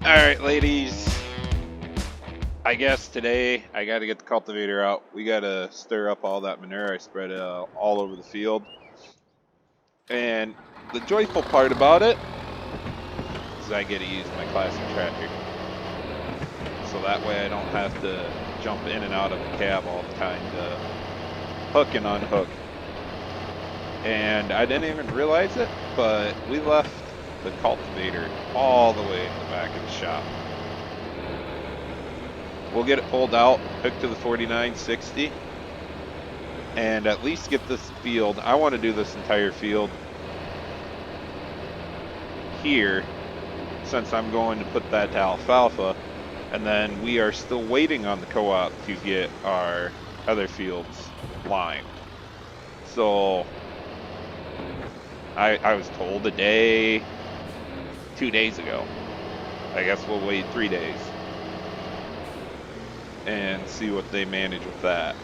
Alright, ladies. I guess today I got to get the cultivator out. We got to stir up all that manure I spread all over the field. And the joyful part about it is I get to use my classic tractor. So that way I don't have to jump in and out of the cab all the time to hook and unhook. And I didn't even realize it, but we left the cultivator all the way in the back of the shop. We'll get it pulled out, hooked to the 4960, and at least get this field. I want to do this entire field here, since I'm going to put that to alfalfa, and then we are still waiting on the co-op to get our other fields lined. So I was told 2 days ago. I guess we'll wait 3 days and see what they manage with that.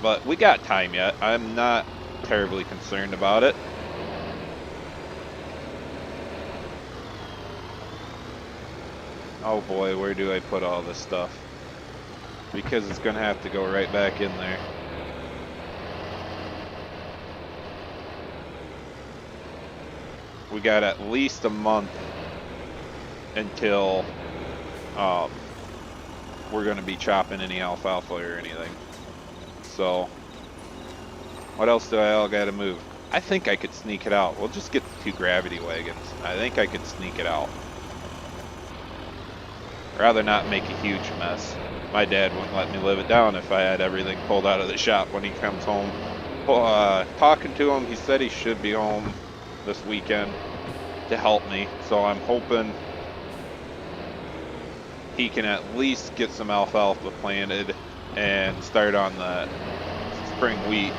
But we got time yet. I'm not terribly concerned about it. Oh boy, where do I put all this stuff? Because it's gonna have to go right back in there. We got at least a month until we're gonna be chopping any alfalfa or anything. So, what else do I all gotta move? I think I could sneak it out. We'll just get the 2 gravity wagons. I think I could sneak it out. Rather not make a huge mess. My dad wouldn't let me live it down if I had everything pulled out of the shop when he comes home. Talking to him, he said he should be home this weekend to help me. So I'm hoping he can at least get some alfalfa planted and start on the spring wheat.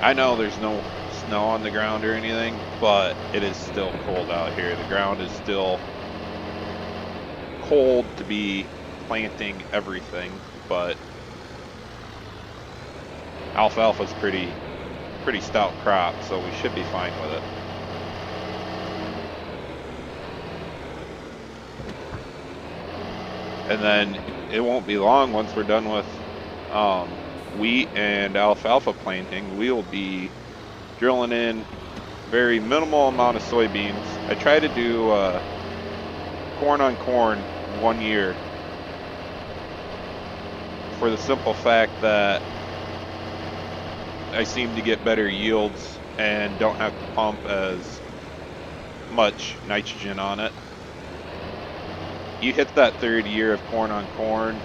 I know there's no snow on the ground or anything, but it is still cold out here. The ground is still cold to be planting everything, but alfalfa's pretty stout crop, so we should be fine with it. And then it won't be long once we're done with wheat and alfalfa planting. We'll be drilling in very minimal amount of soybeans. I try to do corn on corn 1 year for the simple fact that I seem to get better yields and don't have to pump as much nitrogen on it. You hit that 3rd year of corn on corn,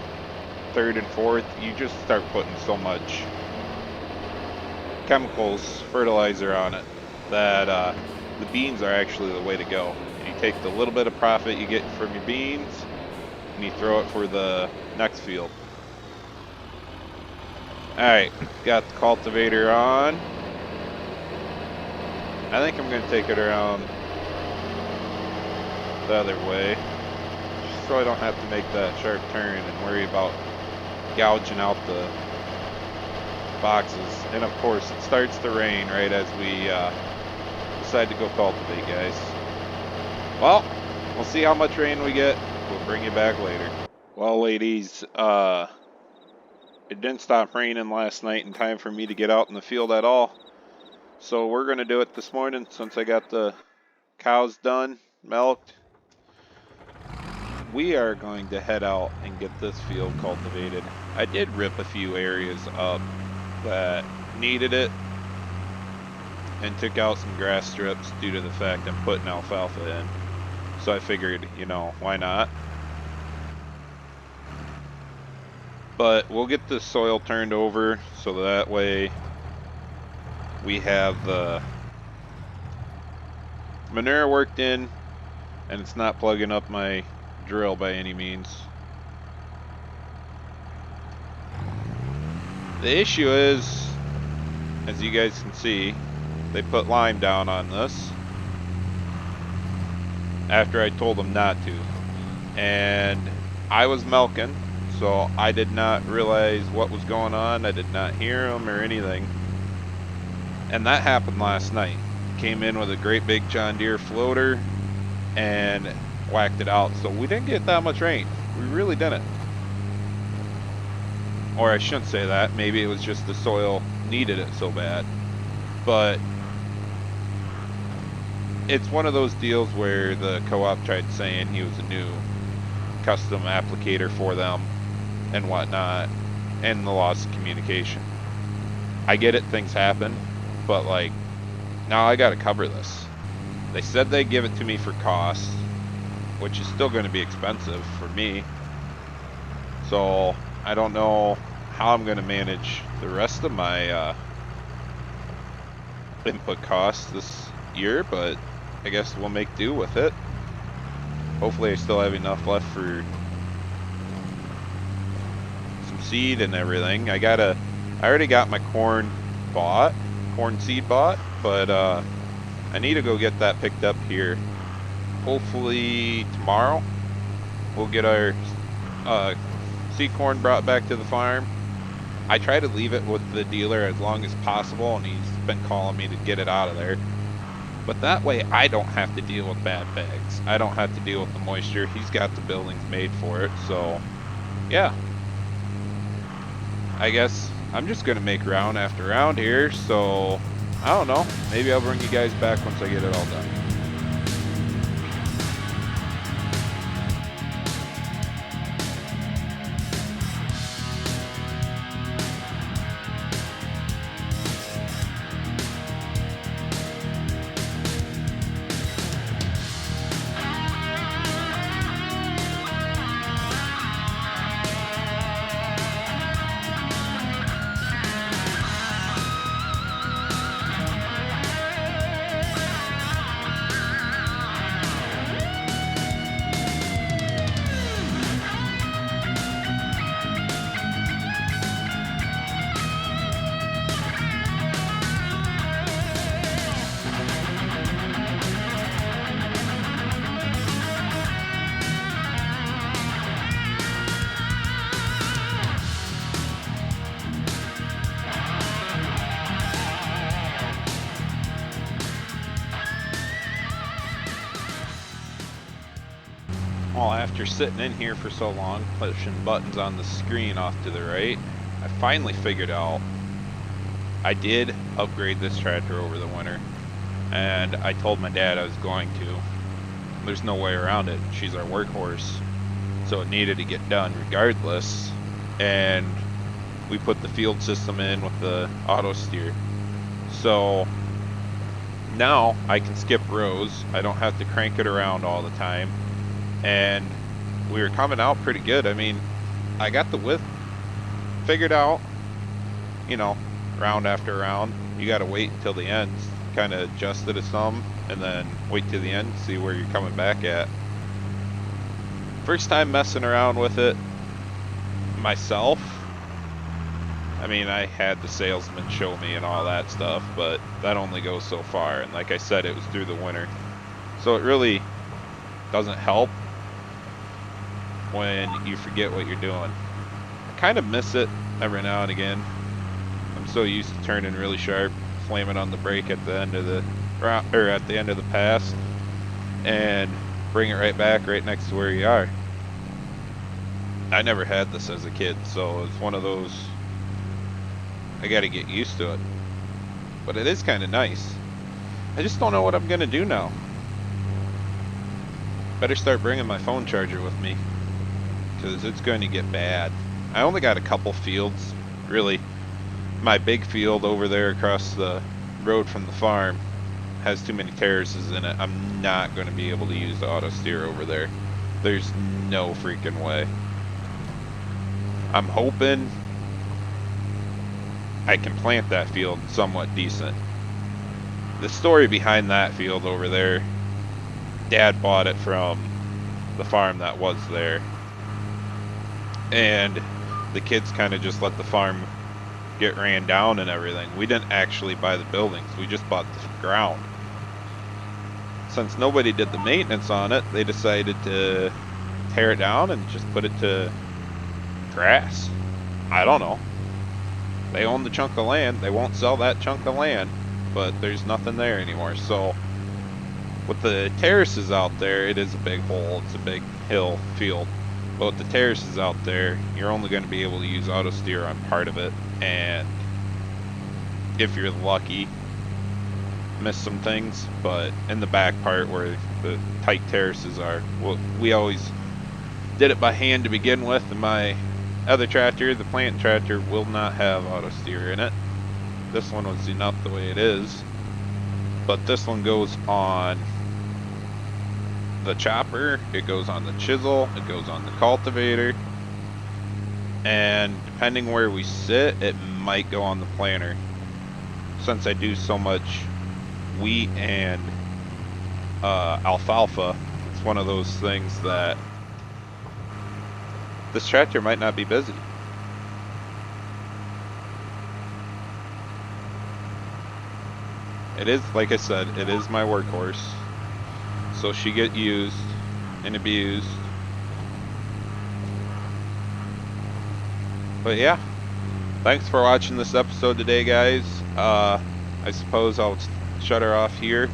3rd and 4th, you just start putting so much chemicals, fertilizer on it that the beans are actually the way to go. You take the little bit of profit you get from your beans and you throw it for the next field. Alright, got the cultivator on. I think I'm going to take it around the other way, just so I don't have to make that sharp turn and worry about gouging out the boxes. And of course it starts to rain right as we decide to go cultivate, guys. Well, we'll see how much rain we get. We'll bring you back later. Well, ladies, it didn't stop raining last night in time for me to get out in the field at all. So we're going to do it this morning since I got the cows done, milked. We are going to head out and get this field cultivated. I did rip a few areas up that needed it and took out some grass strips due to the fact I'm putting alfalfa in. So I figured, you know, why not? But we'll get the soil turned over so that way we have the manure worked in and it's not plugging up my drill by any means. The issue is, as you guys can see, they put lime down on this after I told them not to. And I was milking, so I did not realize what was going on. I did not hear them or anything. And that happened last night. Came in with a great big John Deere floater, and whacked it out. So we didn't get that much rain. We really didn't. Or I shouldn't say that. Maybe it was just the soil needed it so bad. But it's one of those deals where the co-op tried saying he was a new custom applicator for them and whatnot, and the loss of communication. I get it, things happen, but like, now I gotta cover this. They said they'd give it to me for cost, which is still going to be expensive for me. So I don't know how I'm going to manage the rest of my input costs this year, but I guess we'll make do with it. Hopefully I still have enough left for some seed and everything. I already got my corn seed bought, but I need to go get that picked up here. Hopefully tomorrow we'll get our seed corn brought back to the farm. I try to leave it with the dealer as long as possible, and he's been calling me to get it out of there. But that way I don't have to deal with bad bags. I don't have to deal with the moisture. He's got the buildings made for it. So yeah, I guess I'm just gonna make round after round here. So I don't know, maybe I'll bring you guys back once I get it all done. Well, after sitting in here for so long, pushing buttons on the screen off to the right, I finally figured out I did upgrade this tractor over the winter, and I told my dad I was going to. There's no way around it. She's our workhorse, so it needed to get done regardless, and we put the field system in with the auto steer. So now I can skip rows. I don't have to crank it around all the time. And we were coming out pretty good. I mean, I got the width figured out, you know, round after round. You got to wait until the end, kind of adjust it some, and then wait to the end, see where you're coming back at. First time messing around with it myself. I mean, I had the salesman show me and all that stuff, but that only goes so far. And like I said, it was through the winter. So it really doesn't help when you forget what you're doing. I kind of miss it every now and again. I'm so used to turning really sharp, slamming on the brake at the end of the pass, and bring it right back right next to where you are. I never had this as a kid, so it's one of those, I got to get used to it. But it is kind of nice. I just don't know what I'm gonna do now. Better start bringing my phone charger with me, because it's going to get bad. I only got a couple fields, really. My big field over there across the road from the farm has too many terraces in it. I'm not going to be able to use the auto steer over there. There's no freaking way. I'm hoping I can plant that field somewhat decent. The story behind that field over there, Dad bought it from the farm that was there, and the kids kind of just let the farm get ran down and everything. We didn't actually buy the buildings, we just bought the ground. Since nobody did the maintenance on it, they decided to tear it down and just put it to grass. I don't know. They own the chunk of land. They won't sell that chunk of land, but there's nothing there anymore. So With the terraces out there, it is a big hole. It's a big hill field. But with the terraces out there, you're only going to be able to use auto steer on part of it, and if you're lucky, miss some things. But in the back part where the tight terraces are, well, we always did it by hand to begin with, and my other tractor, the plant tractor, will not have auto steer in it. This one was enough the way it is, but this one goes on the chopper, it goes on the chisel, it goes on the cultivator, and depending where we sit, it might go on the planter. Since I do so much wheat and alfalfa, it's one of those things that this tractor might not be busy. It is, like I said, it is my workhorse. So she get used and abused. But yeah, thanks for watching this episode today, guys. I suppose I'll shut her off here.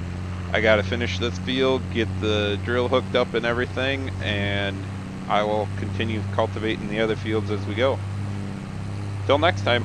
I gotta finish this field, get the drill hooked up and everything, and I will continue cultivating the other fields as we go. Till next time.